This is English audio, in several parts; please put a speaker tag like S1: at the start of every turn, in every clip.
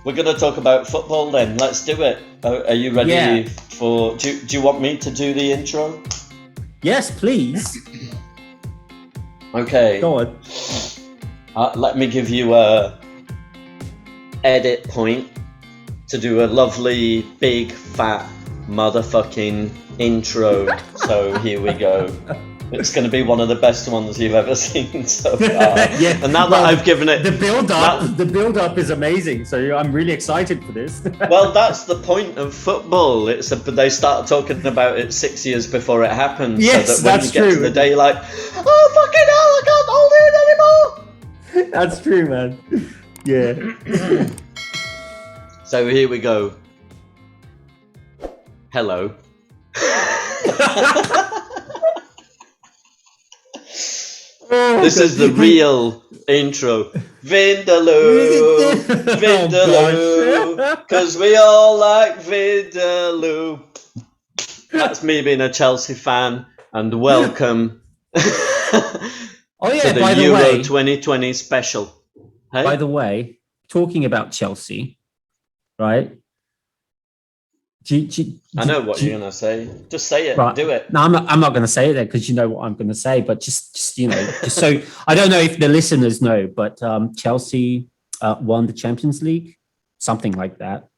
S1: we're going to talk about football then. Let's do it. Are you ready for... Do you want me to do the intro?
S2: Yes, please.
S1: Okay.
S2: Go on.
S1: Let me give you a edit point to do a lovely, big, fat, motherfucking intro. So here we go. It's going to be one of the best ones you've ever seen so far.
S2: Yeah.
S1: And now that I've given it...
S2: The build-up is amazing. So I'm really excited for this.
S1: Well, that's the point of football. They start talking about it 6 years before it happens.
S2: Yes,
S1: so that when
S2: that's
S1: you get
S2: true.
S1: to the day, you're like, oh, fucking hell, I can't hold it anymore.
S2: That's true, man. Yeah.
S1: So here we go. Hello. This is the real intro. Vindaloo, Vindaloo, because we all like Vindaloo. That's me being a Chelsea fan, and welcome to the Euro 2020 special. Hey?
S2: By the way, talking about Chelsea, right?
S1: I know what you're gonna say. Just say it.
S2: Right.
S1: Do it.
S2: No, I'm not going to say it there because you know what I'm going to say. But just just so I don't know if the listeners know, but Chelsea won the Champions League, something like that.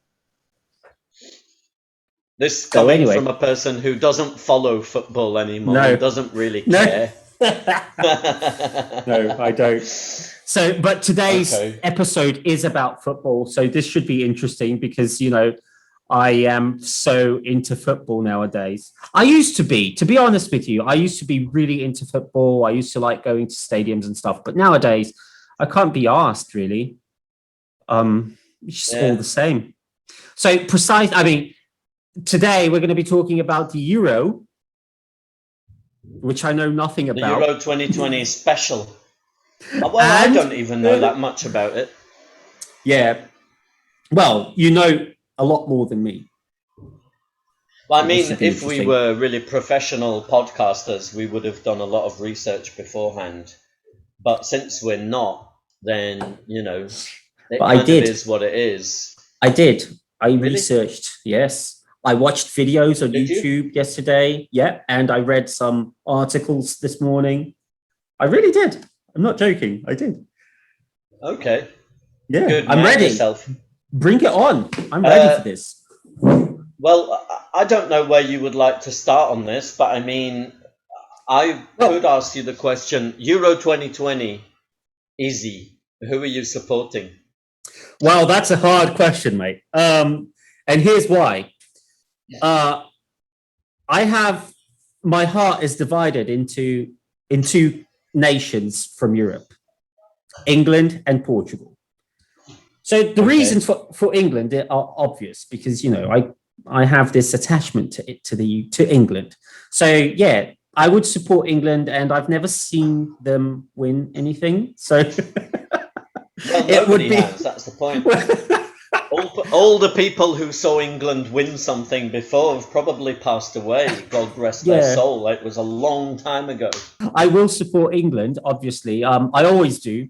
S1: This coming from a person who doesn't follow football anymore.
S2: No,
S1: doesn't really care.
S2: No, I don't. So, but today's episode is about football, so this should be interesting because I am so into football nowadays. I used to be honest with you, I used to be really into football. I used to like going to stadiums and stuff, but nowadays I can't be asked really. It's just all the same. So today we're going to be talking about the Euro, which I know nothing about.
S1: The Euro 2020 special. Well, I don't even know that much about it.
S2: Yeah. Well, you know a lot more than me.
S1: Well, I mean, if we were really professional podcasters, we would have done a lot of research beforehand. But since we're not, then, it is what it is.
S2: I did. I researched, yes. I watched videos on YouTube yesterday. Yeah. And I read some articles this morning. I really did. I'm not joking. I did.
S1: Okay.
S2: Yeah.
S1: Good,
S2: I'm ready.
S1: Yourself.
S2: Bring it on. I'm ready for this.
S1: Well, I don't know where you would like to start on this, but I mean, I could ask you the question, Euro 2020, Izzy, who are you supporting?
S2: Well, that's a hard question, mate. And here's why. My heart is divided into two nations from Europe, England and Portugal. So the reasons for England are obvious because I have this attachment to England. So yeah, I would support England, and I've never seen them win anything. So
S1: it would be. That's the point. all the people who saw England win something before have probably passed away. God rest their soul. It was a long time ago.
S2: I will support England, obviously. I always do.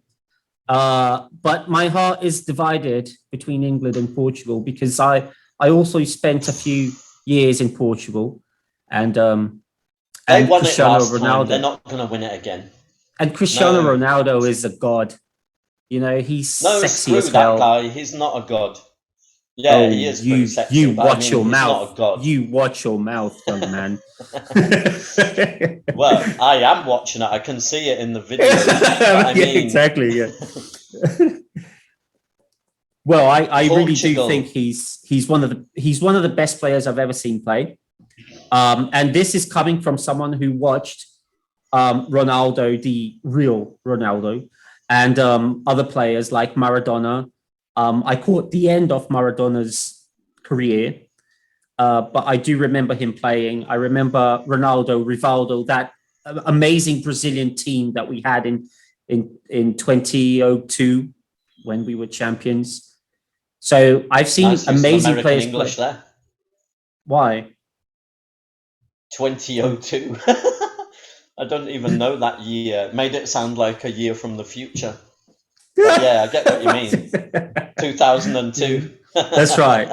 S2: But my heart is divided between England and Portugal because I also spent a few years in Portugal, and
S1: they won
S2: Cristiano
S1: it last
S2: Ronaldo.
S1: Time. They're not going to win it again.
S2: And Cristiano Ronaldo is a god. He's sexy as hell.
S1: That guy. He's not a god. Yeah, he is pretty sexy.
S2: You watch your mouth.
S1: Not a god.
S2: You watch your mouth, young man.
S1: Well, I am watching it. I can see it in the video.
S2: Exactly. Yeah. Well, I really do think he's one of the best players I've ever seen play. And this is coming from someone who watched Ronaldo, the real Ronaldo, and other players like Maradona. I caught the end of Maradona's career, but I do remember him playing. I remember Ronaldo, Rivaldo, that amazing Brazilian team that we had in 2002 when we were champions. So I've seen amazing players play.
S1: There.
S2: Why?
S1: 2002. I don't even know that year. Made it sound like a year from the future. But yeah, I get what you mean. 2002.
S2: That's right.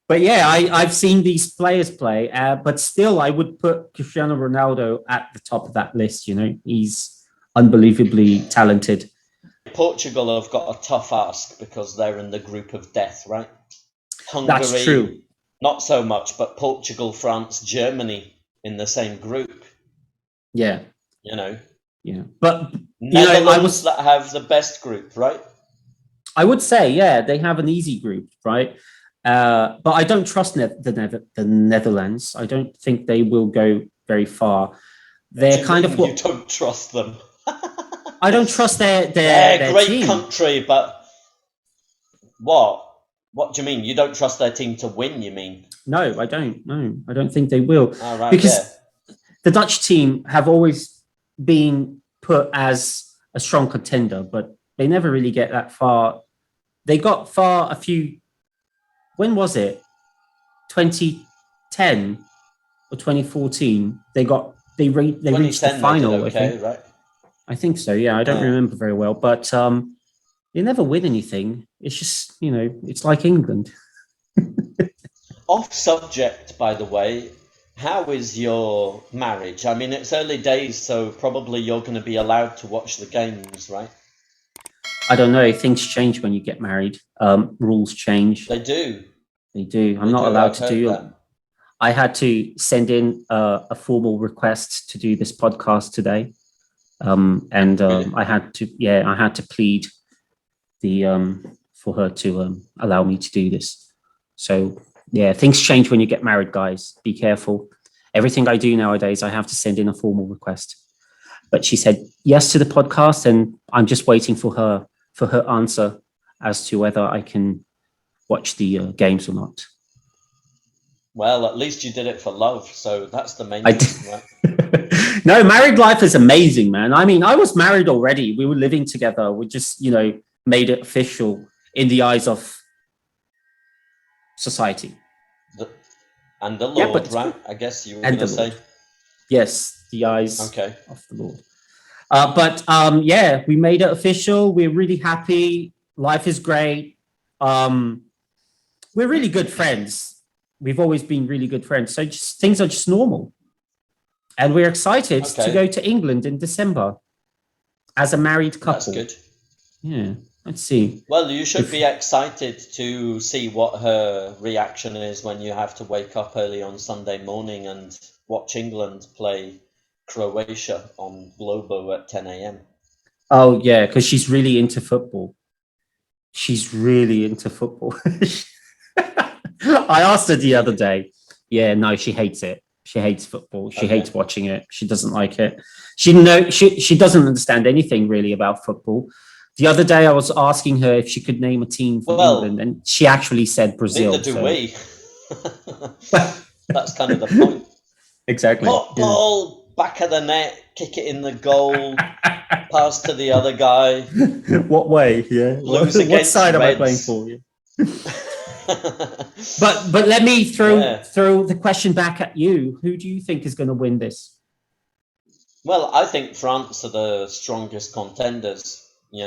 S2: But yeah, I've seen these players play, but still, I would put Cristiano Ronaldo at the top of that list. You know, he's unbelievably talented.
S1: Portugal have got a tough ask because they're in the group of death, right? Hungary,
S2: That's true.
S1: Not so much, but Portugal, France, Germany in the same group.
S2: Yeah.
S1: You know.
S2: Yeah. But
S1: Netherlands that have the best group, right?
S2: I would say, yeah, they have an easy group, right? But I don't trust the Netherlands. I don't think they will go very far. They're kind of
S1: you don't trust them.
S2: I don't trust their
S1: great
S2: team.
S1: Country, but what? What do you mean? You don't trust their team to win? You mean?
S2: No, I don't. No, I don't think they will.
S1: Right,
S2: because the Dutch team have always been put as a strong contender, but they never really get that far. They got far a few. When was it? 2010 or 2014? They reached the final. I think.
S1: Right?
S2: I think so. Yeah, I don't remember very well, but they never win anything. It's just it's like England.
S1: Off subject, by the way. How is your marriage? I mean, it's early days, so probably you're going to be allowed to watch the games, right?
S2: I don't know. Things change when you get married. Rules change.
S1: They do.
S2: They do. I'm not allowed to do that. I had to send in a formal request to do this podcast today, and I had to plead for her to allow me to do this. So yeah, things change when you get married, guys. Be careful. Everything I do nowadays, I have to send in a formal request. But she said yes to the podcast, and I'm just waiting for her answer as to whether I can watch the games or not.
S1: Well, at least you did it for love, so that's the main thing, right?
S2: No, married life is amazing, man. I mean, I was married already. We were living together. We just, made it official in the eyes of society.
S1: And the Lord, right? I guess you were going to say.
S2: Yes, the eyes of the Lord. We made it official. We're really happy. Life is great. We're really good friends. We've always been really good friends. So things are just normal. And we're excited to go to England in December as a married couple.
S1: That's good.
S2: Yeah, let's see.
S1: Well, you should be excited to see what her reaction is when you have to wake up early on Sunday morning and watch England play Croatia on Globo at 10 a.m.
S2: Oh, yeah, because she's really into football. I asked her the other day. Yeah, no, she hates it. She hates football. She hates watching it. She doesn't like it. She doesn't understand anything really about football. The other day, I was asking her if she could name a team from England, and she actually said Brazil.
S1: Neither do we. That's kind of the point.
S2: Exactly.
S1: Ball, back of the net, kick it in the goal, pass to the other guy.
S2: What way? Yeah. What side am I playing for? Yeah. But let me throw the question back at you. Who do you think is going to win this?
S1: Well, I think France are the strongest contenders. You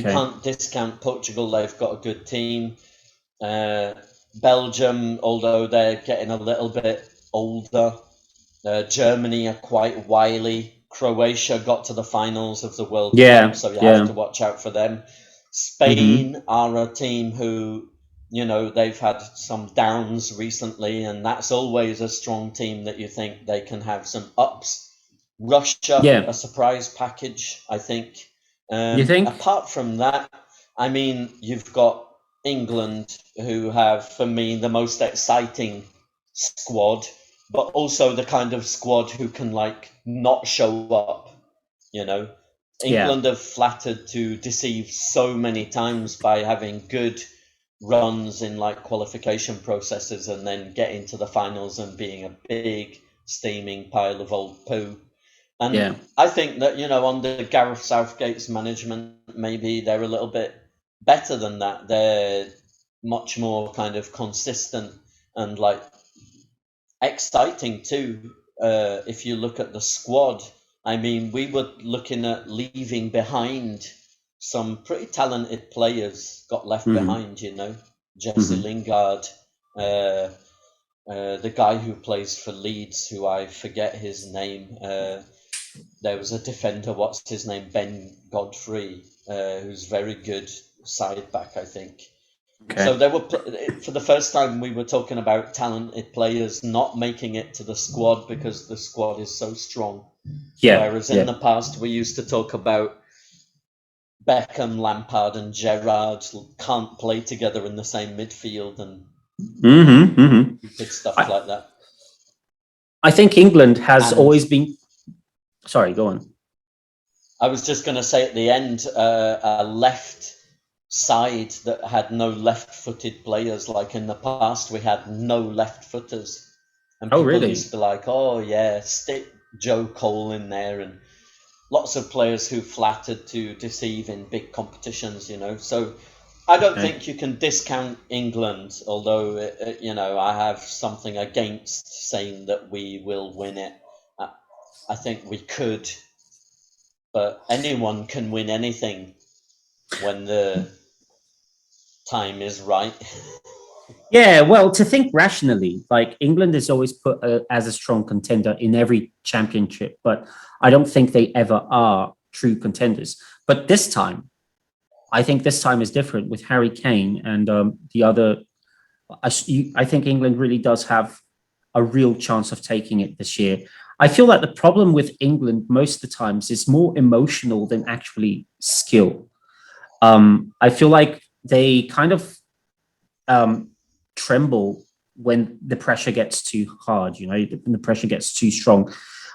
S1: can't discount Portugal. They've got a good team. Belgium, although they're getting a little bit older. Germany are quite wily. Croatia got to the finals of the World Cup, so you have to watch out for them. Spain are a team who, they've had some downs recently, and that's always a strong team that you think they can have some ups. Russia, a surprise package, I think.
S2: You think?
S1: Apart from that, I mean, you've got England, who have, for me, the most exciting squad, but also the kind of squad who can, not show up, England have flattered to deceive so many times by having good runs in, qualification processes and then get into the finals and being a big, steaming pile of old poo. And I think that, under Gareth Southgate's management, maybe they're a little bit better than that. They're much more kind of consistent and exciting too. If you look at the squad, I mean, we were looking at leaving behind some pretty talented players got left behind, Jesse Lingard, the guy who plays for Leeds, who I forget his name. There was a defender, what's his name? Ben Godfrey, who's very good side back, I think. Okay. So there were, for the first time, we were talking about talented players not making it to the squad because the squad is so strong. Yeah. Whereas in the past, we used to talk about Beckham, Lampard, and Gerrard can't play together in the same midfield and stupid stuff like that.
S2: I think England has always been. Sorry, go on.
S1: I was just going to say at the end, a left side that had no left-footed players. Like in the past, we had no left-footers. And people used to be like, oh, yeah, stick Joe Cole in there. And lots of players who flattered to deceive in big competitions, So I don't think you can discount England, although, I have something against saying that we will win it. I think we could, but anyone can win anything when the time is right.
S2: Yeah, well, to think rationally, like England is always put as a strong contender in every championship, but I don't think they ever are true contenders. But this time, I think this time is different with Harry Kane and the other. I think England really does have a real chance of taking it this year. I feel like the problem with England most of the times is more emotional than actually skill. I feel like they kind of tremble when the pressure gets too hard, when the pressure gets too strong.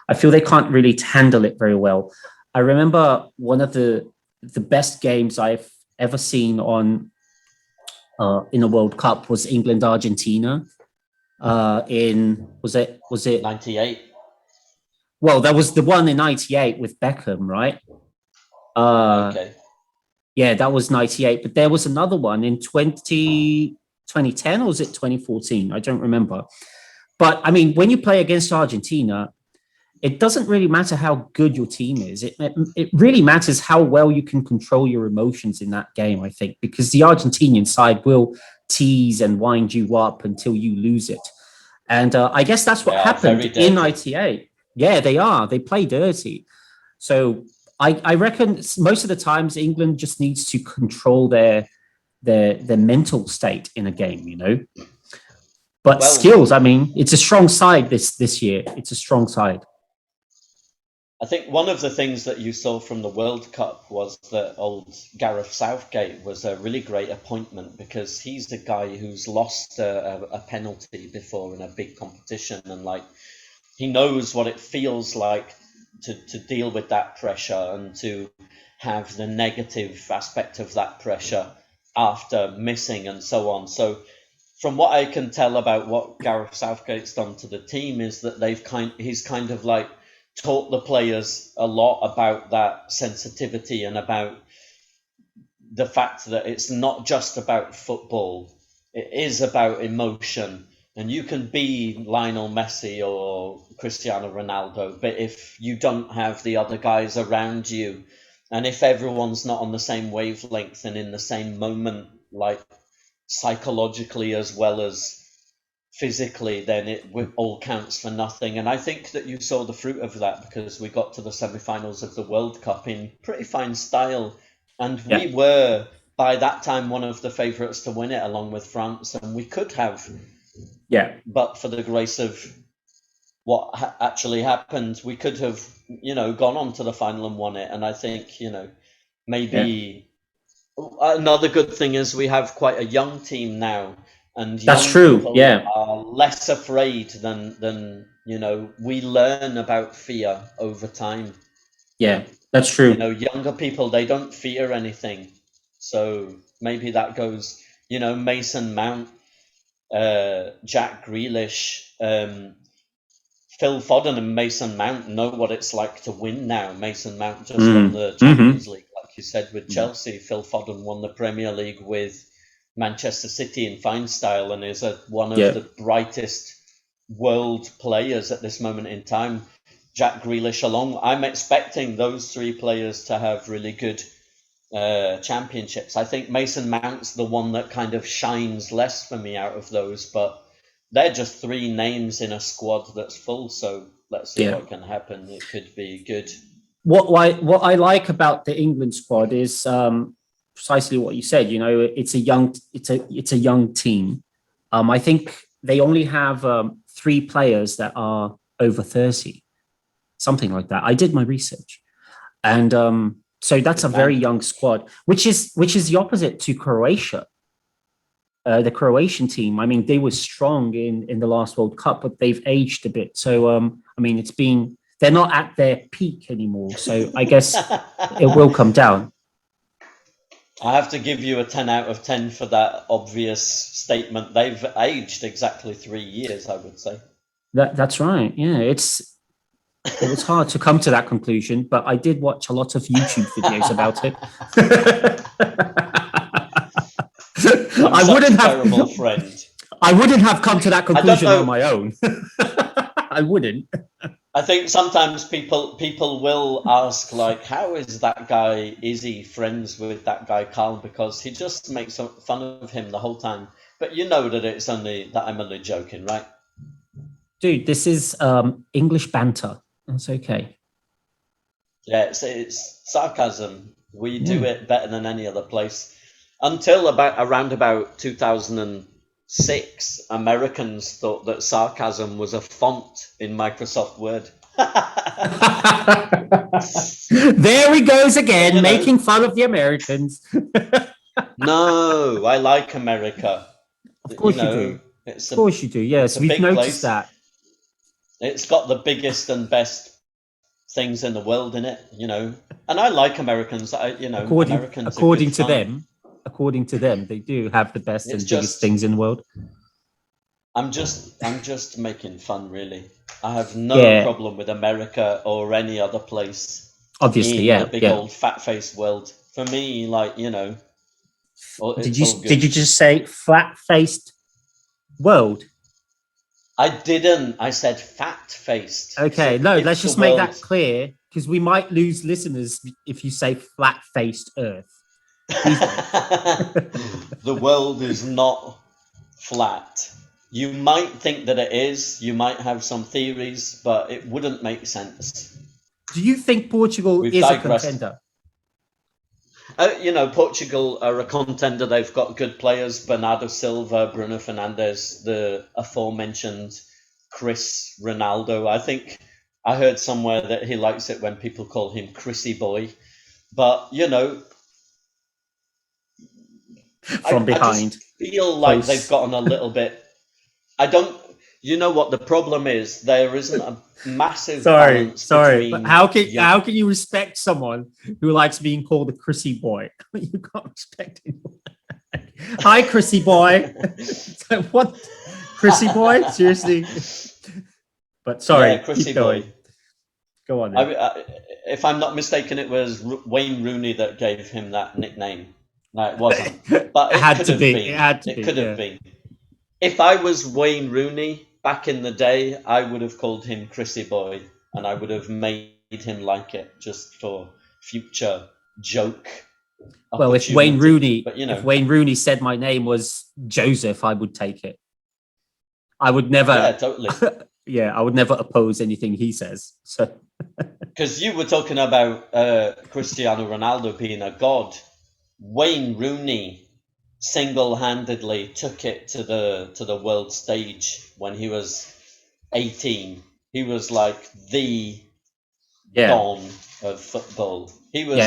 S2: I feel they can't really handle it very well. I remember one of the best games I've ever seen on in a World Cup was England-Argentina. Was it
S1: 98?
S2: Well, that was the one in 98 with Beckham, right?
S1: Okay.
S2: Yeah, that was 98. But there was another one in 2010, or was it 2014? I don't remember. But I mean, when you play against Argentina, it doesn't really matter how good your team is. It really matters how well you can control your emotions in that game, I think, because the Argentinian side will tease and wind you up until you lose it. And I guess that's what happened in 98. Yeah, they are. They play dirty. So I reckon most of the times England just needs to control their mental state in a game, But skills, I mean, it's a strong side this year. It's a strong side.
S1: I think one of the things that you saw from the World Cup was that old Gareth Southgate was a really great appointment because he's the guy who's lost a penalty before in a big competition, and he knows what it feels like to deal with that pressure and to have the negative aspect of that pressure after missing and so on. So from what I can tell about what Gareth Southgate's done to the team is that he's kind of taught the players a lot about that sensitivity and about the fact that it's not just about football. It is about emotion. And you can be Lionel Messi or Cristiano Ronaldo, but if you don't have the other guys around you, and if everyone's not on the same wavelength and in the same moment, psychologically as well as physically, then it all counts for nothing. And I think that you saw the fruit of that because we got to the semi-finals of the World Cup in pretty fine style. And we were, by that time, one of the favourites to win it along with France. And we could have, but for the grace of what actually happened, we could have, gone on to the final and won it. And I think, maybe another good thing is we have quite a young team now. And
S2: that's true.
S1: Are less afraid than we learn about fear over time.
S2: Yeah, that's true.
S1: Younger people, they don't fear anything. So maybe that goes, Mason Mount, Jack Grealish, Phil Foden and Mason Mount know what it's like to win now. Mason Mount just won the Champions League, like you said, with Chelsea. Phil Foden won the Premier League with Manchester City in fine style and is one of the brightest world players at this moment in time. Jack Grealish along. I'm expecting those three players to have really good championships. I think Mason Mount's the one that kind of shines less for me out of those, but they're just three names in a squad that's full. So let's see what can happen. It could be good.
S2: What I like about the England squad is precisely what you said. You know, it's a young team. I think they only have 3 players that are over 30, something like that. I did my research, and so that's a very young squad, which is the opposite to Croatia. The Croatian team, I mean, they were strong in the last World Cup, but they've aged a bit. So, I mean, they're not at their peak anymore. So I guess it will come down.
S1: I have to give you a 10 out of 10 for that obvious statement. They've aged exactly 3 years, I would say.
S2: That's right. Yeah, it was hard to come to that conclusion, but I did watch a lot of YouTube videos about it. I wouldn't have come to that conclusion on my own. I wouldn't.
S1: I think sometimes people will ask, like, how is that guy Izzy friends with that guy Carl? Because he just makes fun of him the whole time. But you know that I'm only joking, right?
S2: Dude, this is English banter. That's okay.
S1: Yeah, it's sarcasm. We do it better than any other place. Until around about 2006, Americans thought that sarcasm was a font in Microsoft Word.
S2: There he goes again, making fun of the Americans.
S1: No, I like America.
S2: Of course you do. Of course you do. Yes, we've noticed that.
S1: It's got the biggest and best things in the world in it, you know. And I like Americans. According
S2: to them, they do have the best and biggest things in the world.
S1: I'm just making fun, really. I have no problem with America or any other place.
S2: Obviously,
S1: in the big old fat-faced world. For me, like, you know.
S2: Did you just say flat-faced world?
S1: I didn't. I said fat-faced.
S2: Okay, no, let's just make that clear, because we might lose listeners if you say flat-faced Earth.
S1: The world is not flat. You might think that it is. You might have some theories, but it wouldn't make sense.
S2: Do you think Portugal is a contender?
S1: Portugal are a contender. They've got good players: Bernardo Silva, Bruno Fernandes, the aforementioned Chris Ronaldo. I think I heard somewhere that he likes it when people call him Chrissy Boy. But, you know,
S2: from behind.
S1: I just feel like they've gotten a little bit. You know what the problem is? There isn't a massive balance between.
S2: But how can you respect someone who likes being called a Chrissy boy? You can't respect anyone. Hi, Chrissy boy. What, Chrissy boy? Seriously? But sorry,
S1: Chrissy boy.
S2: Go on.
S1: If I'm not mistaken, it was Wayne Rooney that gave him that nickname. No, it wasn't. But it could have been. It could have been. If I was Wayne Rooney back in the day, I would have called him Chrissy Boy, and I would have made him like it just for future joke.
S2: Well, if Wayne Rooney said my name was Joseph, I would take it. I would never.
S1: Yeah, totally.
S2: I would never oppose anything he says. So,
S1: because you were talking about Cristiano Ronaldo being a god. Wayne Rooney single-handedly took it to the world stage when he was 18. He was like the dawn of football. He was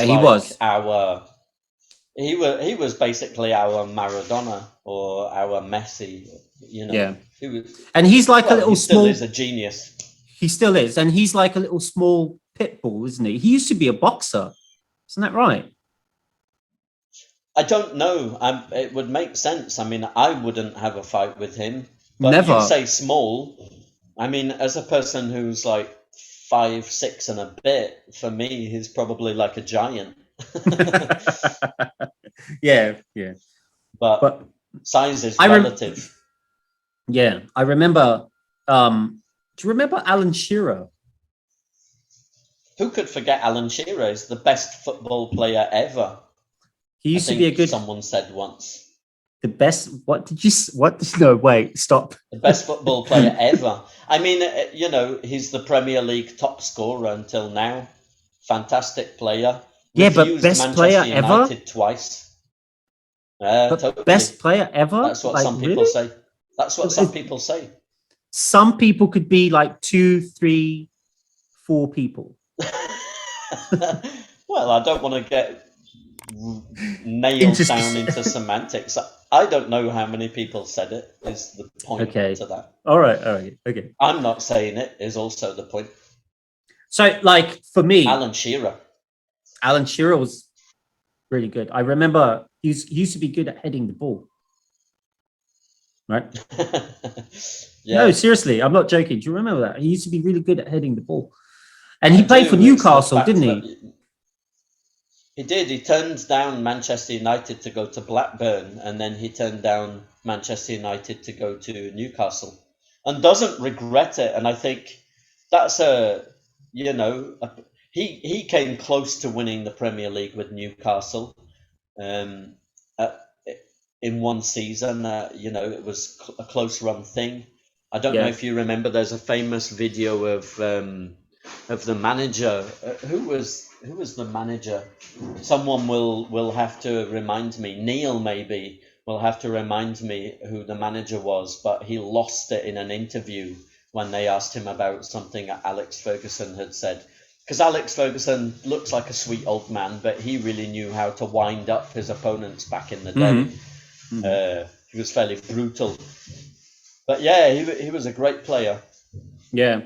S1: he was basically our Maradona or our Messi, you know.
S2: Yeah.
S1: He was,
S2: and he's like a little small.
S1: He still is a genius.
S2: He still is, and he's like a little small pit bull, isn't he? He used to be a boxer, isn't that right?
S1: I don't know. It would make sense. I mean, I wouldn't have a fight with him. But
S2: Never.
S1: You say small. I mean, as a person who's like 5'6" and a bit, for me, he's probably like a giant.
S2: Yeah.
S1: But size is relative.
S2: I remember. Do you remember Alan Shearer?
S1: Who could forget Alan Shearer? He's the best football player ever.
S2: He used to be a good.
S1: Someone said once.
S2: The best. What did you? What? No, wait. Stop.
S1: The best football player ever. I mean, he's the Premier League top scorer until now. Fantastic player.
S2: Yeah, but best
S1: Manchester
S2: player
S1: United
S2: ever.
S1: Twice.
S2: Totally. Best player ever.
S1: That's what some people say. That's what some people say.
S2: Some people could be like 2, 3, 4 people.
S1: Well, I don't want to get nailed down into semantics. I don't know how many people said it, is the point to that.
S2: All right. Okay.
S1: I'm not saying it, is also the point.
S2: So, like, for me...
S1: Alan Shearer
S2: was really good. I remember he used to be good at heading the ball. Right? Yeah. No, seriously, I'm not joking. Do you remember that? He used to be really good at heading the ball. And he played for Newcastle, didn't he?
S1: He did. He turned down Manchester United to go to Blackburn, and then he turned down Manchester United to go to Newcastle, and doesn't regret it. And I think that's he came close to winning the Premier League with Newcastle, in one season. It was a close run thing. I don't know if you remember. There's a famous video of the manager. Who was the manager? Someone will have to remind me. Neil maybe will have to remind me who the manager was. But he lost it in an interview when they asked him about something Alex Ferguson had said. Because Alex Ferguson looks like a sweet old man, but he really knew how to wind up his opponents back in the day. Mm-hmm. He was fairly brutal. But yeah, he was a great player.
S2: Yeah.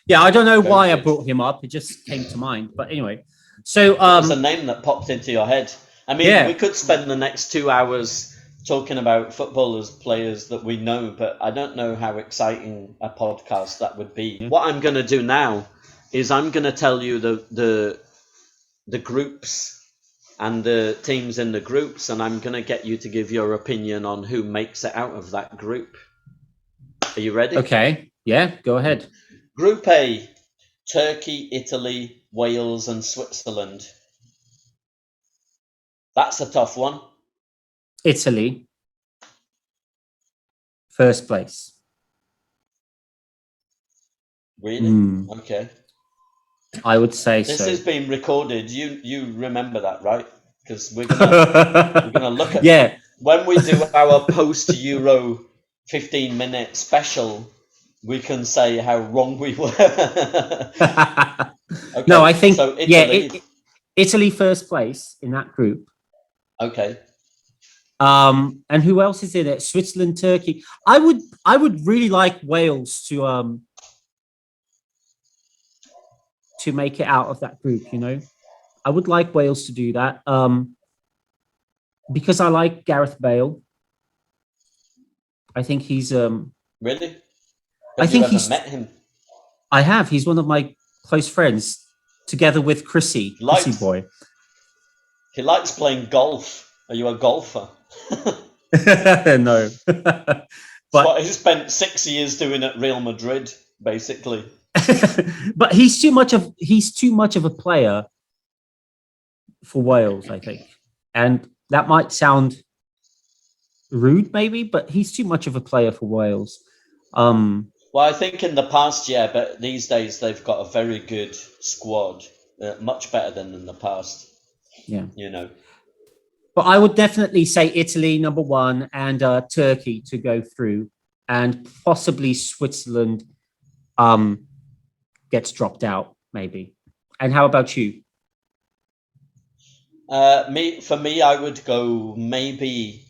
S2: Yeah, I don't know why I brought him up. It just came to mind. But anyway, so...
S1: it's a name that popped into your head. I mean, we could spend the next 2 hours talking about footballers, players that we know, but I don't know how exciting a podcast that would be. Yeah. What I'm going to do now is I'm going to tell you the groups and the teams in the groups, and I'm going to get you to give your opinion on who makes it out of that group. Are you ready?
S2: Okay. Yeah, go ahead.
S1: Group A, Turkey, Italy, Wales, and Switzerland. That's a tough one.
S2: Italy. First place.
S1: Really? Okay.
S2: I would say
S1: this
S2: so.
S1: This is being recorded. You remember that, right? Because we're gonna look at when we do our post-Euro 15-minute special. We can say how wrong we were. Okay,
S2: no, I think
S1: so Italy.
S2: Italy first place in that group.
S1: Okay.
S2: And who else is in it? Switzerland, Turkey. I would really like Wales to make it out of that group. I would like Wales to do that. Because I like Gareth Bale. I think he's
S1: really.
S2: I think he's
S1: met him.
S2: I have. He's one of my close friends, together with Chrissy boy.
S1: He likes playing golf. Are you a golfer?
S2: No.
S1: But he spent 6 years doing at Real Madrid, basically.
S2: But he's too much of a player for Wales, I think. And that might sound rude, maybe, but he's too much of a player for Wales.
S1: Well, I think in the past, but these days they've got a very good squad, much better than in the past.
S2: Yeah,
S1: But
S2: I would definitely say Italy number 1 and Turkey to go through, and possibly Switzerland gets dropped out, maybe. And how about you?
S1: For me, I would go maybe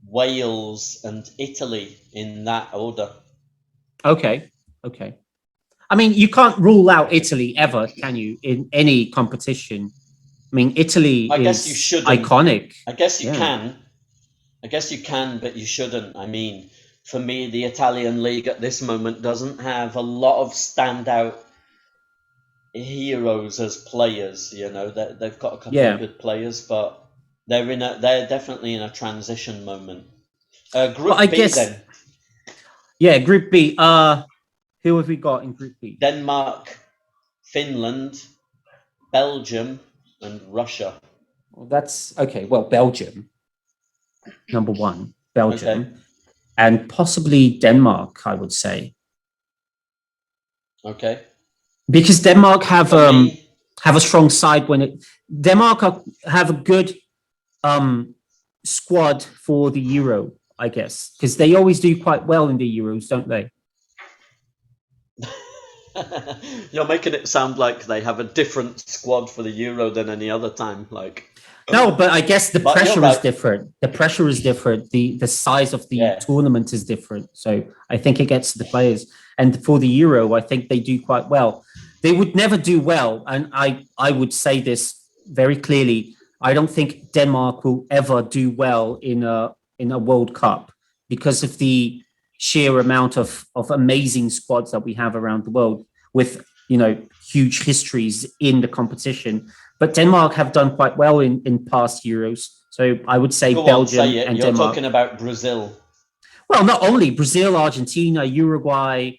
S1: Wales and Italy in that order.
S2: Okay. I mean, you can't rule out Italy ever, can you, in any competition? I mean, Italy is iconic.
S1: I guess you can. I guess you can, but you shouldn't. I mean, for me, the Italian league at this moment doesn't have a lot of standout heroes as players. They've got a couple of good players, but they're definitely in a transition moment. Group B then.
S2: Yeah, Group B. Who have we got in Group B?
S1: Denmark, Finland, Belgium, and Russia.
S2: Well, that's okay. Well, Belgium, number one, Belgium,
S1: Okay.
S2: and possibly Denmark, I would say,
S1: Okay.
S2: because Denmark have
S1: For me,
S2: have a strong side when it. Denmark have a good squad for the Euro, I guess, because they always do quite well in the Euros, don't they?
S1: you're making it sound like they have a different squad for the Euro than any other time. Like,
S2: No, but I guess the
S1: but you're
S2: pressure is
S1: right.
S2: different. The pressure is different. The size of the
S1: Yeah.
S2: tournament is different. So I think it gets to the players. And for the Euro, I think they do quite well. They would never do well, and I would say this very clearly. I don't think Denmark will ever do well in a World Cup because of the sheer amount of amazing squads that we have around the world with huge histories in the competition. But Denmark have done quite well in past Euros. So I would say
S1: Go on,
S2: Belgium
S1: say it.
S2: and
S1: You're
S2: Denmark.
S1: talking about Brazil.
S2: Well, not only Brazil, Argentina, Uruguay,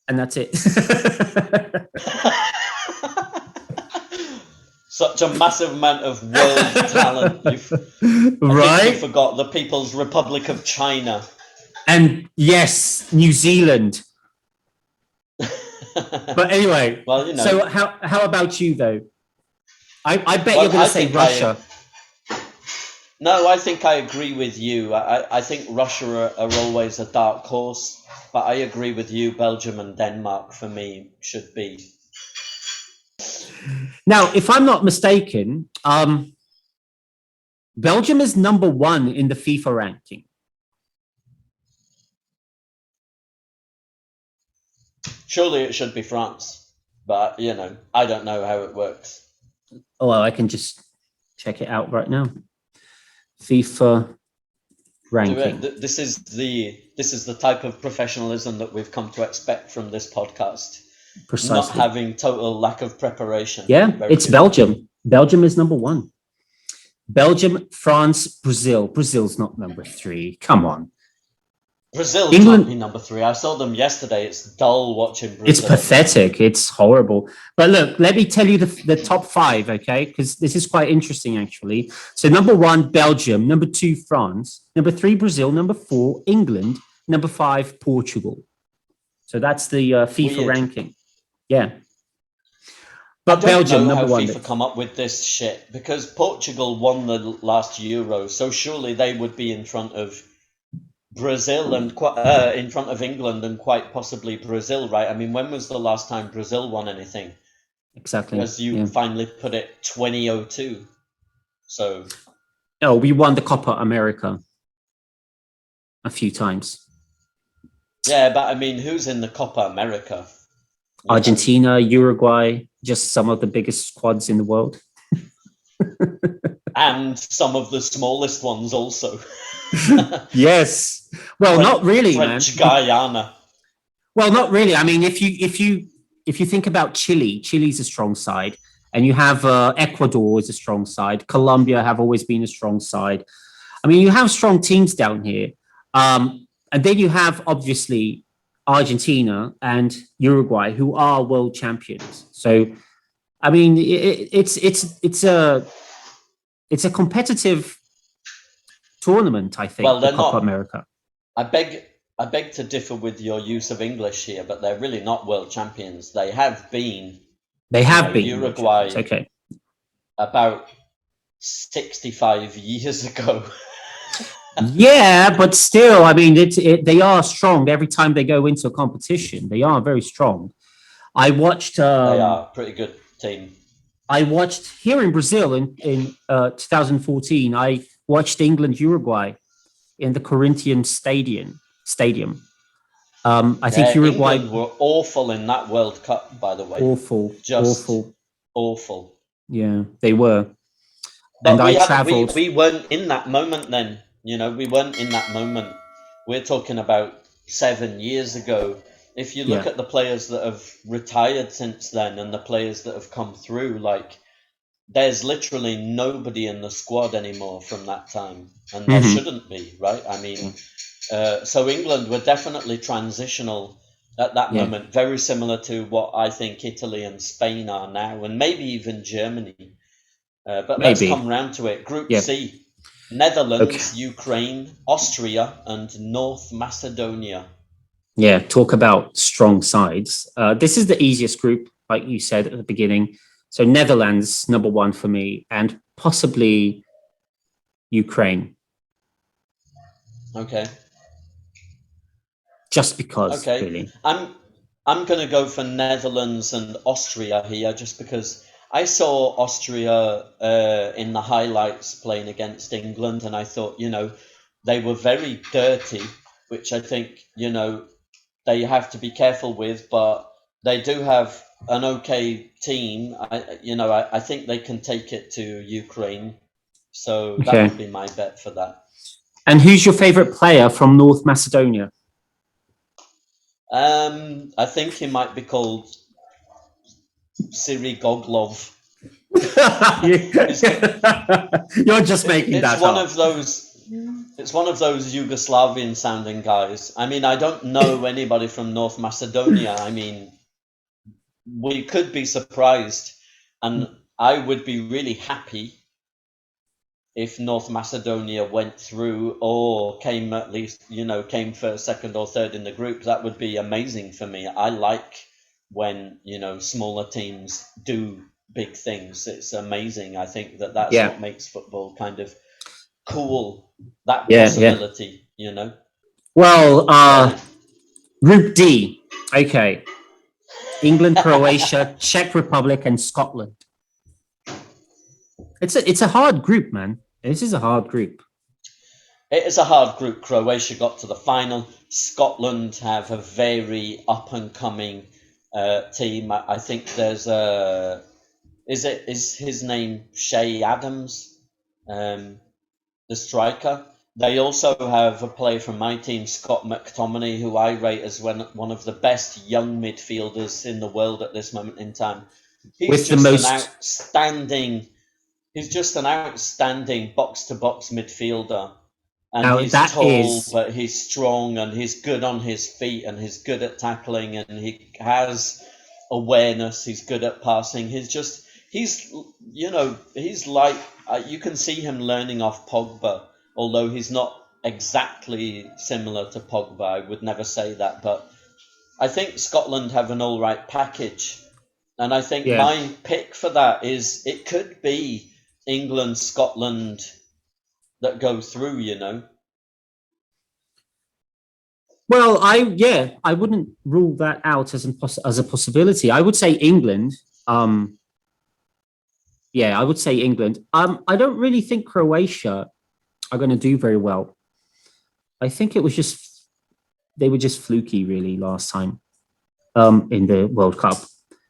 S2: and that's it.
S1: Such a massive amount of world talent. I think you forgot the People's Republic of China.
S2: And yes, New Zealand. But anyway,
S1: well,
S2: so how about you, though? I bet you're going to say Russia.
S1: No, I think I agree with you. I think Russia are always a dark horse, but I agree with you. Belgium and Denmark, for me, should be.
S2: Now, if I'm not mistaken, Belgium is number one in the FIFA ranking.
S1: Surely it should be France, but I don't know how it works.
S2: Oh, well, I can just check it out right now. FIFA ranking.
S1: This is the type of professionalism that we've come to expect from this podcast. Precisely. Not having total lack of preparation.
S2: Yeah, it's good. Belgium. Belgium is number one. Belgium, France, Brazil. Brazil's not number 3. Come on.
S1: Brazil can't be number 3. I saw them yesterday. It's dull watching Brazil.
S2: It's pathetic. It's horrible. But look, let me tell you the top 5, okay? Because this is quite interesting, actually. So number 1, Belgium. Number 2, France. Number 3, Brazil. Number 4, England. Number 5, Portugal. So that's the FIFA ranking. Yeah. But Belgium, number 1.
S1: FIFA come up with this shit, because Portugal won the last Euro, so surely they would be in front of Brazil and in front of England and quite possibly Brazil, right? I mean, when was the last time Brazil won anything?
S2: Exactly.
S1: As you finally put it, 2002. So.
S2: No, we won the Copa America a few times.
S1: Yeah, but I mean, who's in the Copa America?
S2: Argentina, Uruguay, just some of the biggest squads in the world.
S1: And some of the smallest ones also.
S2: Yes. Well, not really,
S1: French
S2: man.
S1: Guyana.
S2: Well, not really. I mean, if you think about Chile's a strong side, and you have Ecuador is a strong side. Colombia have always been a strong side. I mean, you have strong teams down here, and then you have obviously Argentina and Uruguay, who are world champions. So, I mean, it's a competitive tournament, I think.
S1: Well, they're
S2: the Copa
S1: not.
S2: America.
S1: I beg to differ with your use of English here, but they're really not world champions. They have been.
S2: They have been
S1: Uruguay.
S2: Okay.
S1: About 65 years ago.
S2: Yeah, but still, I mean, they are strong every time they go into a competition. They are very strong. I watched.
S1: They are a pretty good team.
S2: I watched here in Brazil in 2014. I watched England Uruguay in the Corinthians Stadium. I think Uruguay
S1: England were awful in that World Cup, by the way.
S2: Awful, just
S1: awful.
S2: Yeah, they were.
S1: But
S2: and I traveled.
S1: We weren't in that moment then. We weren't in that moment. We're talking about 7 years ago. If you look at the players that have retired since then and the players that have come through, like, there's literally nobody in the squad anymore from that time. And there shouldn't be, right? I mean, so England were definitely transitional at that moment, very similar to what I think Italy and Spain are now, and maybe even Germany. But
S2: Maybe.
S1: let's come round to it. Group
S2: Yeah.
S1: C. Netherlands, Ukraine, Austria, and North Macedonia.
S2: Yeah, talk about strong sides. This is the easiest group, like you said at the beginning. So Netherlands, number one for me, and possibly Ukraine.
S1: Okay.
S2: Just because,
S1: Okay.
S2: really.
S1: I'm going to go for Netherlands and Austria here, just because I saw Austria in the highlights playing against England, and I thought, they were very dirty, which I think, they have to be careful with, but they do have an okay team. I think they can take it to Ukraine. So that would be my bet for that.
S2: And who's your favorite player from North Macedonia?
S1: I think he might be called Siri Goglov.
S2: You're just making that up.
S1: It's one of those Yugoslavian sounding guys. I mean, I don't know anybody from North Macedonia. I mean, we could be surprised, and I would be really happy if North Macedonia went through or came at least, came first, second, or third in the group. That would be amazing for me. I like when, smaller teams do big things. It's amazing. I think that's what makes football kind of cool. That possibility,
S2: Well, Group D. Okay. England, Croatia, Czech Republic, and Scotland. It's a hard group, man. This is a hard group.
S1: It is a hard group. Croatia got to the final. Scotland have a very up and coming team. I think there's is his name Shea Adams, the striker. They also have a player from my team, Scott Mctominy, who I rate as one of the best young midfielders in the world at this moment in time. He's just an outstanding box-to-box midfielder. And he's tall, but he's strong, and he's good on his feet, and he's good at tackling, and he has awareness. He's good at passing. He's like, you can see him learning off Pogba, although he's not exactly similar to Pogba. I would never say that, but I think Scotland have an all right package. And I think my pick for that is it could be England, Scotland that go through,
S2: Well, I wouldn't rule that out as a possibility. I would say England. I would say England. I don't really think Croatia are going to do very well. I think they were just fluky really last time in the World Cup.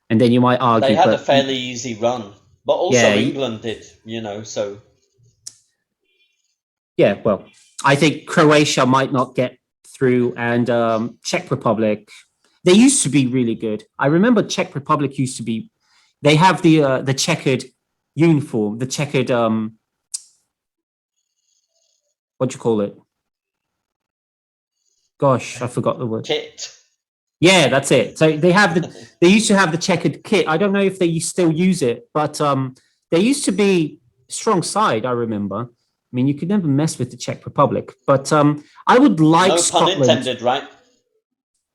S2: And then you might argue
S1: they had a fairly easy run, but also England did, so.
S2: Yeah, well, I think Croatia might not get through, and Czech Republic, they used to be really good. I remember Czech Republic used to be. They have the checkered uniform, the checkered what do you call it? Gosh, I forgot the word.
S1: Kit.
S2: Yeah, that's it. So they used to have the checkered kit. I don't know if they still use it, but they used to be strong side. I remember. I mean, you could never mess with the Czech Republic, but I would like Scotland.
S1: No pun intended, right?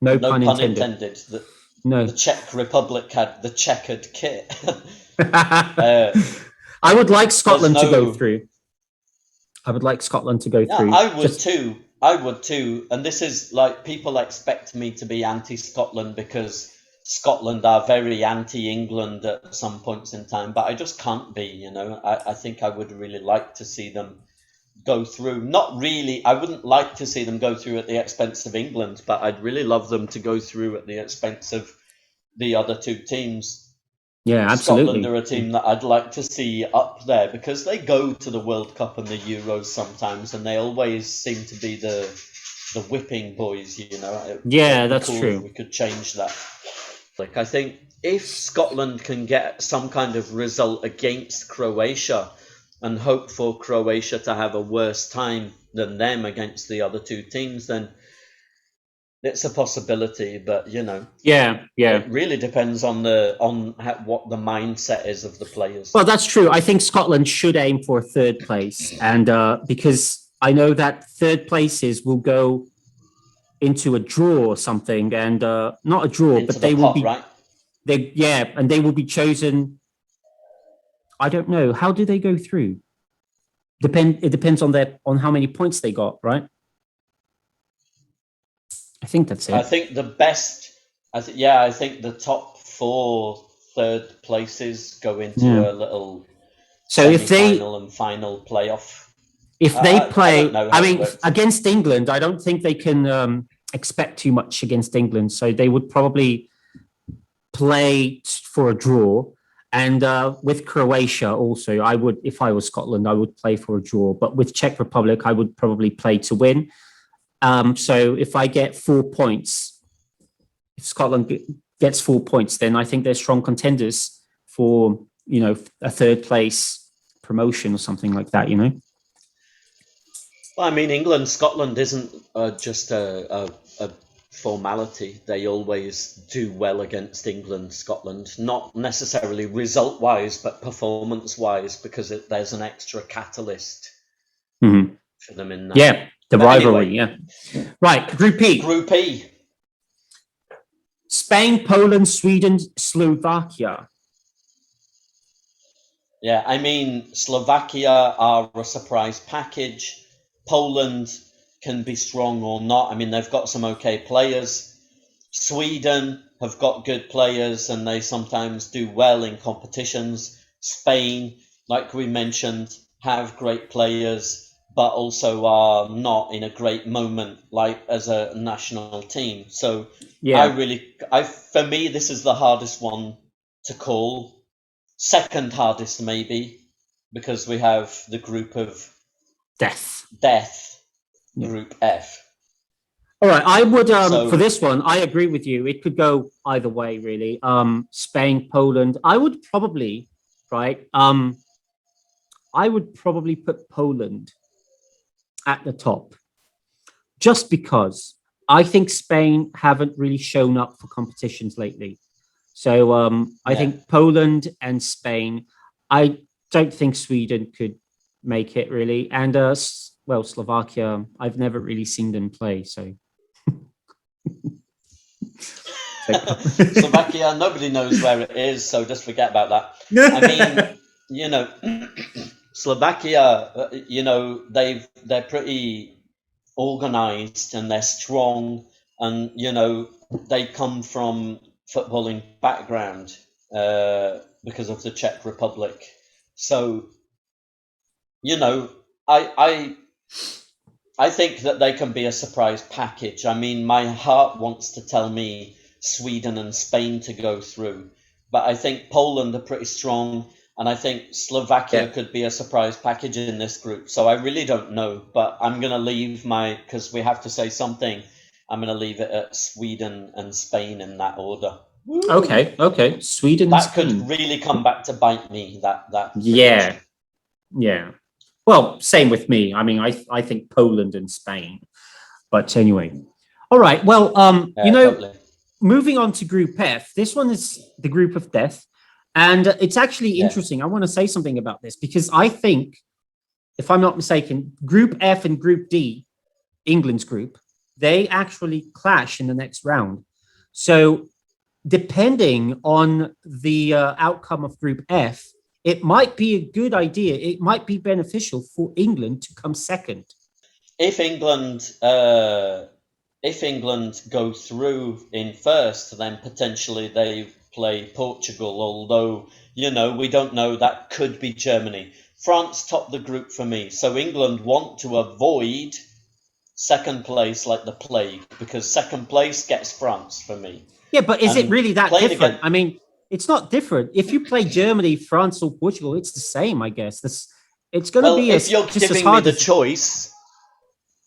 S2: No pun intended.
S1: The Czech Republic had the checkered kit.
S2: I would like Scotland to go through. I would like Scotland to go through.
S1: I would too. And this is like, people expect me to be anti-Scotland because Scotland are very anti-England at some points in time, but I just can't be, I think I would really like to see them go through. Not really, I wouldn't like to see them go through at the expense of England, but I'd really love them to go through at the expense of the other two teams.
S2: Yeah, absolutely.
S1: Scotland are a team that I'd like to see up there because they go to the World Cup and the Euros sometimes, and they always seem to be the whipping boys,
S2: Yeah, that's true.
S1: We could change that. Like, I think if Scotland can get some kind of result against Croatia and hope for Croatia to have a worse time than them against the other two teams, then it's a possibility, but
S2: Yeah.
S1: it really depends on what the mindset is of the players.
S2: Well, that's true. I think Scotland should aim for third place, and because I know that third places will go into a draw or something, and not a draw,
S1: Into
S2: but
S1: the
S2: they will
S1: pot,
S2: be
S1: right?
S2: and they will be chosen. I don't know, how do they go through? It depends on how many points they got, right? I think that's it.
S1: I think the best. I think the top 4 third places go into a little semi-final and final playoff.
S2: If they play,
S1: I don't know how it works.
S2: against England, I don't think they can expect too much against England. So they would probably play for a draw. And with Croatia also, I would, if I was Scotland, I would play for a draw. But with Czech Republic, I would probably play to win. So if I get 4 points, if Scotland gets 4 points, then I think they're strong contenders for, a third place promotion or something like that,
S1: Well, I mean, Scotland isn't just a formality. They always do well against England, Scotland, not necessarily result-wise, but performance-wise, because there's an extra catalyst for them in that.
S2: Yeah, the rivalry, anyway, yeah. Right, Group E.
S1: Group E.
S2: Spain, Poland, Sweden, Slovakia.
S1: Yeah, I mean, Slovakia are a surprise package. Poland can be strong or not. I mean, they've got some okay players. Sweden have got good players and they sometimes do well in competitions. Spain, like we mentioned, have great players, but also are not in a great moment, like as a national team. So for me, this is the hardest one to call. Second hardest, maybe, because we have the group of
S2: death.
S1: Group F.
S2: All right, I would for this one, I agree with you. It could go either way, really. Spain, Poland. I would probably put Poland at the top, just because I think Spain haven't really shown up for competitions lately. So I think Poland and Spain. I don't think Sweden could make it, really. And Slovakia, I've never really seen them play, so.
S1: Slovakia, nobody knows where it is, so just forget about that. I mean, Slovakia, they're pretty organized and they're strong, and they come from footballing background because of the Czech Republic. So, I think that they can be a surprise package. I mean, my heart wants to tell me Sweden and Spain to go through, but I think Poland are pretty strong, and I think Slovakia could be a surprise package in this group. So I really don't know, but I'm going to leave because we have to say something, I'm going to leave it at Sweden and Spain in that order.
S2: Woo! Okay. Sweden.
S1: That could really come back to bite me. That.
S2: Yeah. Well, same with me. I mean, I think Poland and Spain. But anyway, all right. Well, totally. Moving on to Group F. This one is the group of death, and it's actually interesting. I want to say something about this because I think, if I'm not mistaken, Group F and Group D, England's group, they actually clash in the next round. So, depending on the outcome of Group F, it might be a good idea. It might be beneficial for England to come second.
S1: If England go through in first, then potentially they play Portugal. Although we don't know, that could be Germany. France top the group for me. So England want to avoid second place like the plague, because second place gets France for me.
S2: Yeah, but is it really that different? I mean, it's not different. If you play Germany, France, or Portugal, it's the same, I guess. It's going to be
S1: if you're giving me the choice.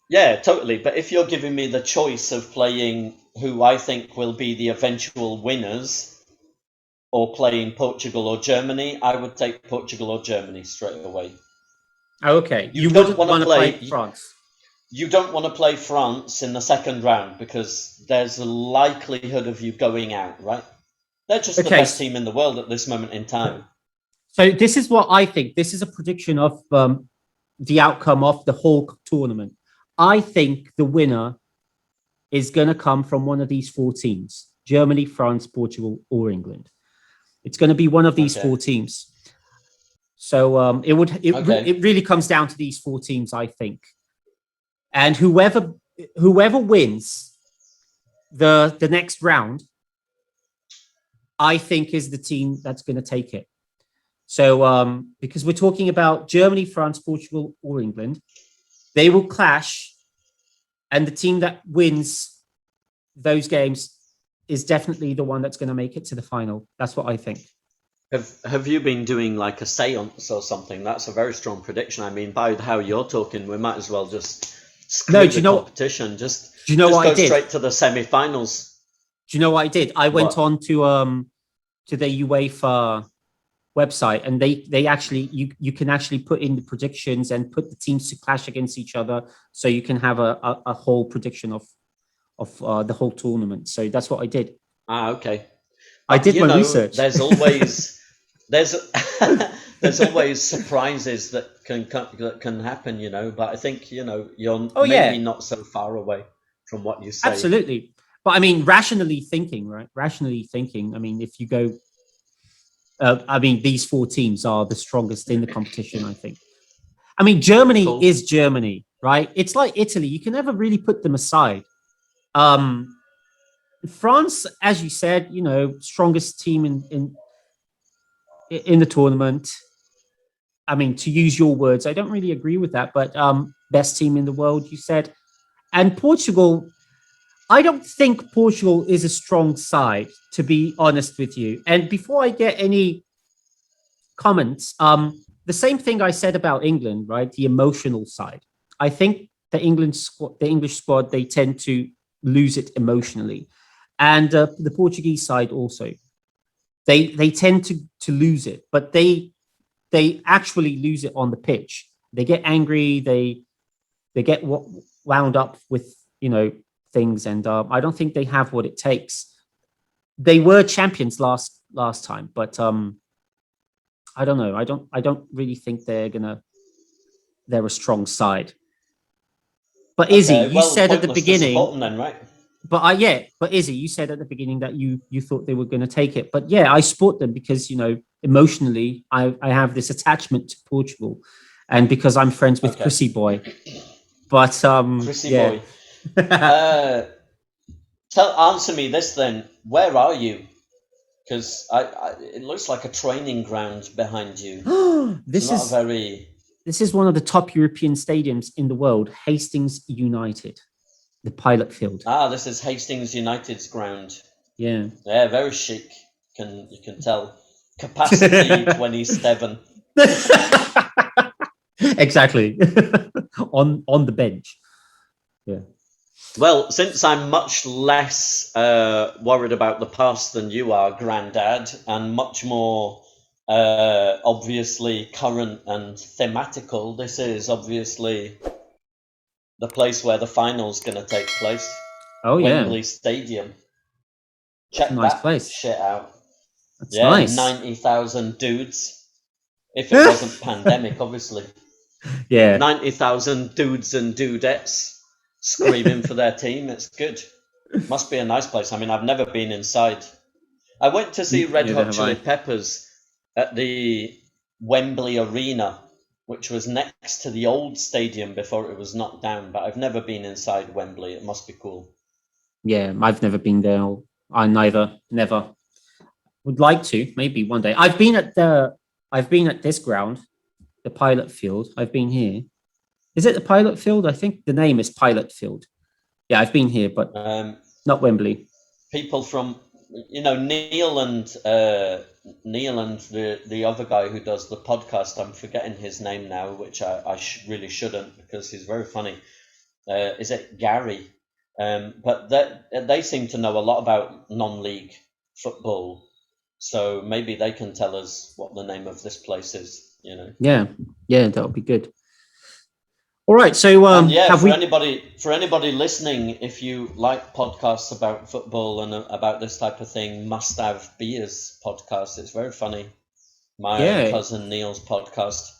S1: Yeah, totally. But if you're giving me the choice of playing who I think will be the eventual winners, or playing Portugal or Germany, I would take Portugal or Germany straight away.
S2: Okay, you wouldn't want to play France.
S1: you don't want to play France in the second round because there's a likelihood of you going out, right? They're just the best team in the world at this moment in time.
S2: So this is what I think. This is a prediction of the outcome of the whole tournament. I think the winner is going to come from one of these four teams: Germany, France, Portugal, or England. It's going to be one of these four teams. So it really comes down to these four teams, I think. And whoever wins the next round, I think is the team that's going to take it. So because we're talking about Germany, France, Portugal, or England, they will clash, and the team that wins those games is definitely the one that's going to make it to the final. That's what I think.
S1: Have you been doing like a seance or something? That's a very strong prediction. I mean, by how you're talking, we might as well just skip the competition. Just go straight to the semi-finals.
S2: Do you know what I did? I went on to the UEFA website, and they actually you can actually put in the predictions and put the teams to clash against each other, so you can have a whole prediction of the whole tournament. So that's what I did.
S1: Okay.
S2: I did my research.
S1: There's always there's always surprises that can happen, you know. But I think you're maybe not so far away from what you say.
S2: Absolutely, but I mean, rationally thinking, right? Rationally thinking. I mean, if you go, these four teams are the strongest in the competition, I think. I mean, Germany is Germany, right? It's like Italy. You can never really put them aside. France, as you said, strongest team in the tournament. I mean, to use your words, I don't really agree with that, but best team in the world, you said. And Portugal, I don't think Portugal is a strong side, to be honest with you. And before I get any comments, the same thing I said about England, right? The emotional side. I think the English squad, they tend to lose it emotionally. And the Portuguese side also. They tend to lose it, but they actually lose it on the pitch. They get angry, they get wound up with things, and I don't think they have what it takes. They were champions last time, but I don't know. I don't really think they're a strong side. But Izzy, you said at the beginning,
S1: then, right?
S2: But Izzy, you said at the beginning that you thought they were going to take it. But yeah, I support them because emotionally I have this attachment to Portugal, and because I'm friends with Chrissy Boy. But
S1: Chrissy Boy. Answer me this then. Where are you? Because it looks like a training ground behind you. This
S2: is one of the top European stadiums in the world, Hastings United, the Pilot Field.
S1: This is Hastings United's ground.
S2: Yeah.
S1: Yeah, very chic. You can tell. Capacity 27.
S2: Exactly. on the bench. Yeah.
S1: Well, since I'm much less worried about the past than you are, Grandad, and much more obviously current and thematical, this is obviously the place where the final's going to take place.
S2: Oh, yeah.
S1: Wembley Stadium. Check
S2: that place.
S1: Shit out.
S2: That's nice.
S1: 90,000 dudes. If it wasn't pandemic, obviously.
S2: Yeah.
S1: 90,000 dudes and dudettes screaming for their team. It's good. Must be a nice place. I mean, I've never been inside. I went to see Red Hot Chili Peppers at the Wembley Arena, which was next to the old stadium before it was knocked down, but I've never been inside Wembley. It must be cool.
S2: Yeah, I've never been there. I never. Would like to, maybe one day. I've been at this ground, the Pilot Field. I've been here. Is it the Pilot Field? I think the name is Pilot Field. Yeah, I've been here, but not Wembley.
S1: People from, Neil and the other guy who does the podcast, I'm forgetting his name now, which I really shouldn't because he's very funny. Is it Gary? But they seem to know a lot about non-league football. So maybe they can tell us what the name of this place is,
S2: Yeah, that would be good. All right, so
S1: And yeah,
S2: have
S1: for
S2: we?
S1: anybody listening, if you like podcasts about football and about this type of thing, Must Have Beers podcast. It's very funny. My
S2: Yeah,
S1: cousin Neil's podcast.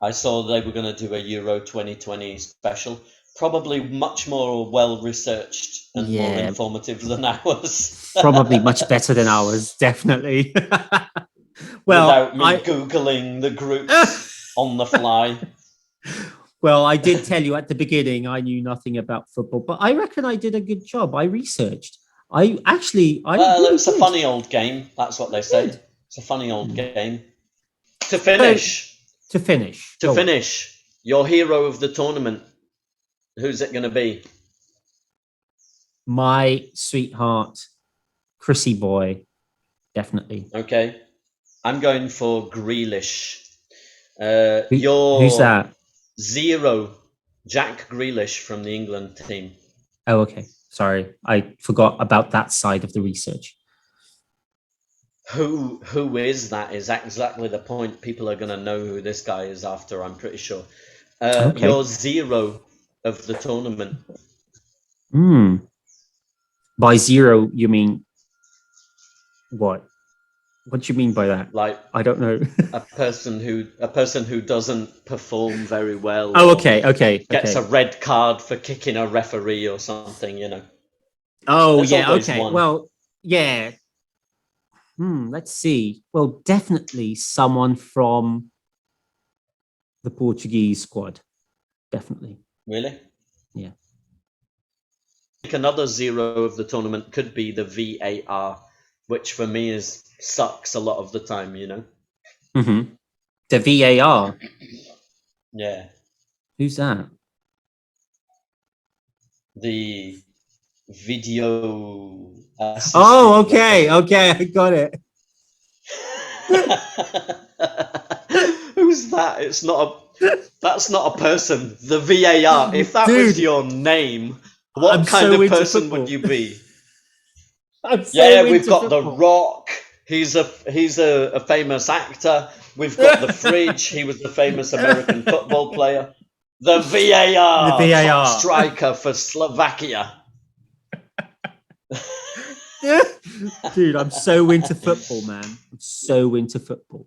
S1: I saw they were going to do a Euro 2020 special, probably much more well researched and more
S2: yeah,
S1: informative than ours.
S2: probably much better than ours, definitely. Well,
S1: Without me Googling the groups on the fly.
S2: Well, I did tell you at the beginning I knew nothing about football, but I reckon I did a good job. I researched. I really
S1: It's a
S2: did.
S1: funny old game. That's what they say.
S2: Good.
S1: It's a funny old game.
S2: So, to
S1: finish, your hero of the tournament. Who's it going to be?
S2: My sweetheart, Chrissy boy, definitely.
S1: Okay, I'm going for Grealish.
S2: Who's that?
S1: Zero, Jack Grealish from the England team.
S2: Oh, okay. Sorry, I forgot about that side of the research.
S1: Who is that? Is exactly the point. People are going to know who this guy is after, I'm pretty sure.
S2: Okay.
S1: You're zero of the tournament.
S2: By zero, you mean what? What do you mean by that?
S1: Like,
S2: I don't know.
S1: a person who doesn't perform very well.
S2: Oh, okay.
S1: Gets a red card for kicking a referee or something, you know.
S2: Oh, yeah, okay. One. Well, yeah. Let's see. Well, definitely someone from the Portuguese squad. Definitely.
S1: Really?
S2: Yeah.
S1: I think another zero of the tournament could be the VAR, which for me sucks a lot of the time, you know.
S2: Mm-hmm. The VAR?
S1: Yeah.
S2: Who's that?
S1: The video
S2: Oh, okay, I got it.
S1: Who's that? That's not a person. The VAR. If that was your name, what kind of person would you be? We've got The Rock. He's a famous actor. We've got the Fridge. He was the famous American football player. The VAR.
S2: The VAR.
S1: Top striker for Slovakia.
S2: Dude, I'm so into football, man. I'm so into football.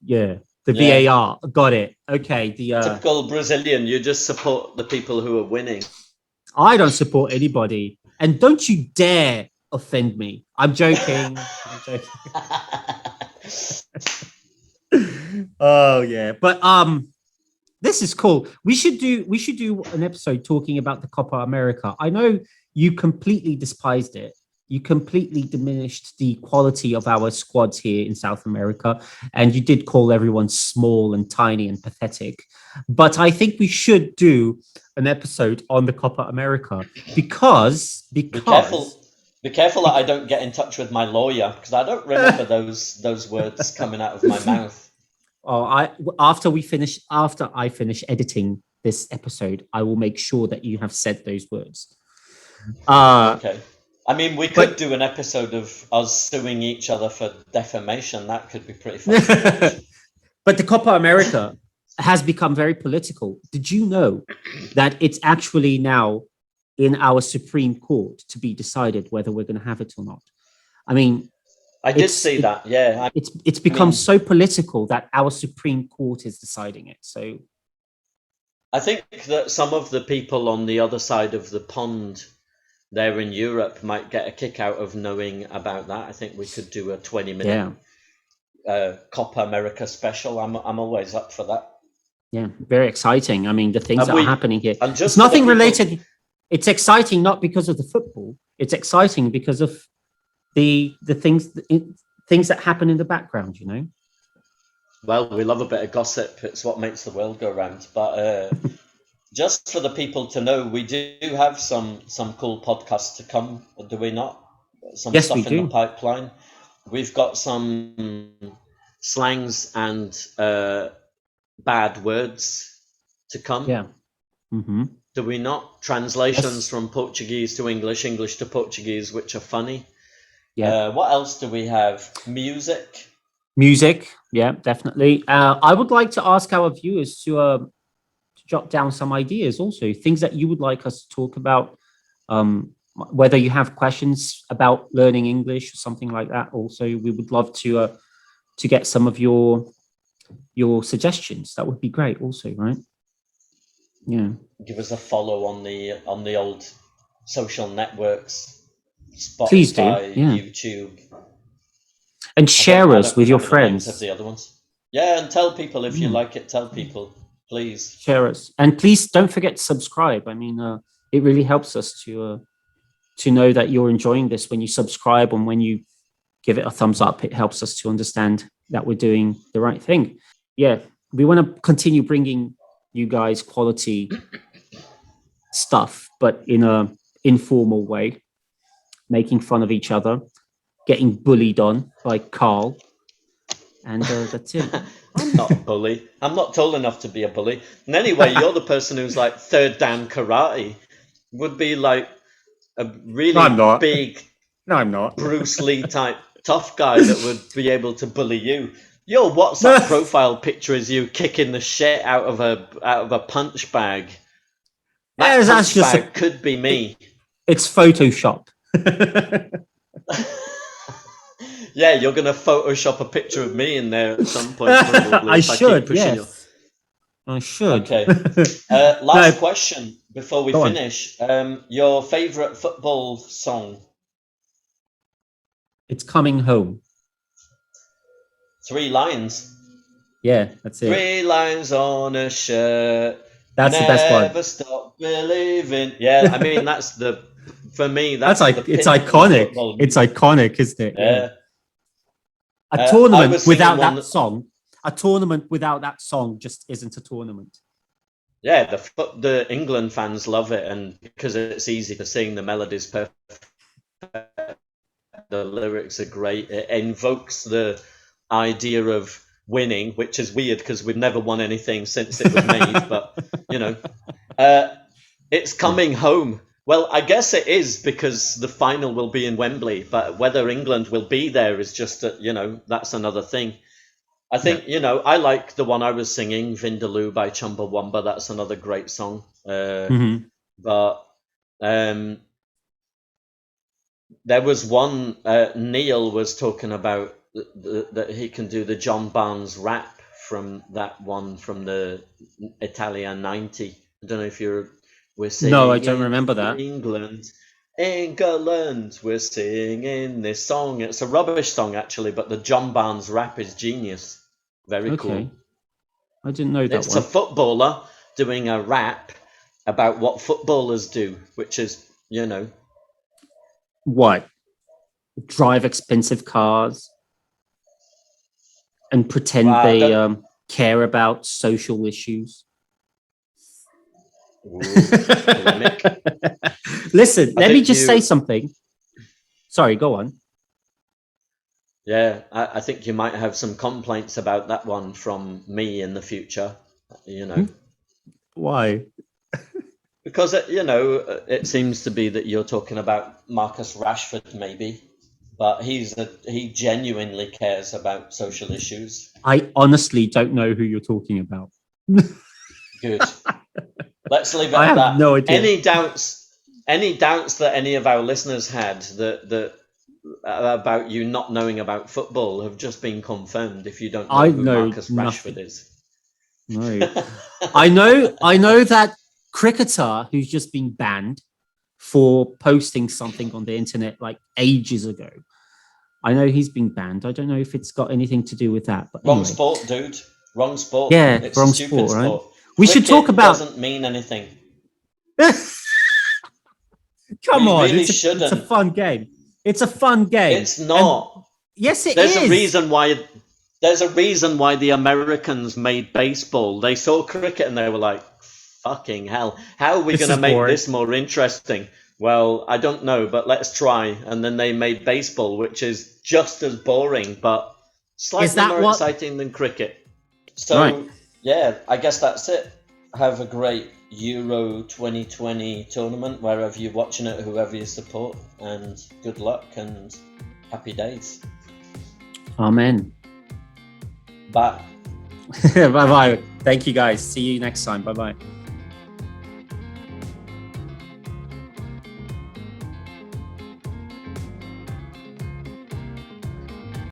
S2: Yeah. The VAR. Got it. Okay.
S1: Typical Brazilian. You just support the people who are winning.
S2: I don't support anybody. And don't you dare offend me. I'm joking. Oh yeah. But this is cool. We should do an episode talking about the Copa America. I know you completely despised it. You completely diminished the quality of our squads here in South America, and you did call everyone small and tiny and pathetic. But I think we should do an episode on the Copa America because
S1: Be careful that I don't get in touch with my lawyer, because I don't remember those words coming out of my mouth.
S2: Oh, after I finish editing this episode, I will make sure that you have said those words.
S1: Okay. I mean, we could do an episode of us suing each other for defamation. That could be pretty fun.
S2: But the Copa America has become very political. Did you know that it's actually now in our Supreme Court to be decided whether we're going to have it or not? I mean,
S1: I did see that. Yeah,
S2: it's become so political that our Supreme Court is deciding it. So,
S1: I think that some of the people on the other side of the pond there in Europe might get a kick out of knowing about that. I think we could do a 20-minute Copa America special. I'm always up for that.
S2: Yeah, very exciting. I mean, the things that are happening here. It's
S1: nothing
S2: related. It's exciting not because of the football. It's exciting because of the things that happen in the background, you know.
S1: Well, we love a bit of gossip. It's what makes the world go round. But just for the people to know, we do have some cool podcasts to come, do we not? Some stuff in the pipeline. We've got some slangs and bad words to come.
S2: Yeah. Mm-hmm.
S1: Do we not? Translations from Portuguese to English, English to Portuguese, which are funny.
S2: Yeah.
S1: What else do we have? Music,
S2: yeah, definitely. I would like to ask our viewers to jot down some ideas also, things that you would like us to talk about, whether you have questions about learning English or something like that. Also, we would love to get some of your suggestions. That would be great also, right? Yeah.
S1: Give us a follow on the old social networks, Spotify,
S2: Please do. Yeah.
S1: YouTube.
S2: And share us with your friends.
S1: Of the other ones. Yeah, and tell people if you like it. Tell people, please.
S2: Share us. And please don't forget to subscribe. I mean, it really helps us to know that you're enjoying this when you subscribe, and when you give it a thumbs up. It helps us to understand that we're doing the right thing. Yeah, we want to continue bringing you guys quality stuff, but in a informal way, making fun of each other, getting bullied on by Carl, and that's it.
S1: I'm not a bully. I'm not tall enough to be a bully. And anyway, you're the person who's like third dan karate. Would be like a really big,
S2: no, I'm not.
S1: Bruce Lee type tough guy that would be able to bully you. Your WhatsApp profile picture is you kicking the shit out of a punch bag. That punch bag could be me.
S2: It's Photoshop.
S1: Yeah, you're gonna Photoshop a picture of me in there at some point. Probably,
S2: I should. Yes. I should.
S1: Okay. Last question before we finish. Your favorite football song?
S2: It's Coming Home.
S1: 3 lines.
S2: Yeah, that's it.
S1: 3 lines on a shirt.
S2: That's the best one.
S1: Never stop believing. Yeah, I mean for me
S2: it's iconic. It's iconic, isn't it?
S1: Yeah.
S2: A tournament without that song. A tournament without that song just isn't a tournament.
S1: Yeah, the England fans love it, and because it's easy to sing, the melody's perfect. The lyrics are great. It invokes the idea of winning, which is weird because we've never won anything since it was made. But it's coming home. Well, I guess it is, because the final will be in Wembley. But whether England will be there is just that's another thing. I think I like the one I was singing, Vindaloo by Chumbawamba. That's another great song. But there was one, Neil was talking about that he can do the John Barnes rap from that one from the Italia 90. I don't know if we're singing.
S2: No, I don't remember that.
S1: England, we're singing this song. It's a rubbish song actually, but the John Barnes rap is genius. Very cool.
S2: I didn't know that.
S1: It's a footballer doing a rap about what footballers do, which is,
S2: what? Drive expensive cars and pretend they care about social issues.
S1: Ooh, polemic.
S2: Listen, let me just say something. Sorry, go on.
S1: Yeah, I think you might have some complaints about that one from me in the future,
S2: Why?
S1: Because, it seems to be that you're talking about Marcus Rashford, maybe, but he genuinely cares about social issues.
S2: I honestly don't know who you're talking about.
S1: Good. Let's leave it at that.
S2: I have no idea.
S1: Any doubts that any of our listeners had that about you not knowing about football have just been confirmed if you don't know who Marcus Rashford is.
S2: No. I know that cricketer who's just been banned for posting something on the internet like ages ago. I know he's been banned. I don't know if it's got anything to do with that. But
S1: wrong sport, dude. Wrong sport.
S2: Yeah,
S1: it's
S2: wrong
S1: a stupid
S2: sport, right?
S1: Sport.
S2: We should talk about.
S1: Doesn't mean anything.
S2: Come on,
S1: really
S2: it's a fun game. It's a fun game.
S1: It's not.
S2: Yes, it is.
S1: There's a reason why the Americans made baseball. They saw cricket and they were like, fucking hell, how are we going to make this more interesting? Well, I don't know, but let's try. And then they made baseball, which is just as boring, but slightly more exciting than cricket. So, yeah, I guess that's it. Have a great Euro 2020 tournament, wherever you're watching it, whoever you support, and good luck and happy days.
S2: Amen.
S1: Bye.
S2: Bye-bye. Thank you, guys. See you next time. Bye-bye.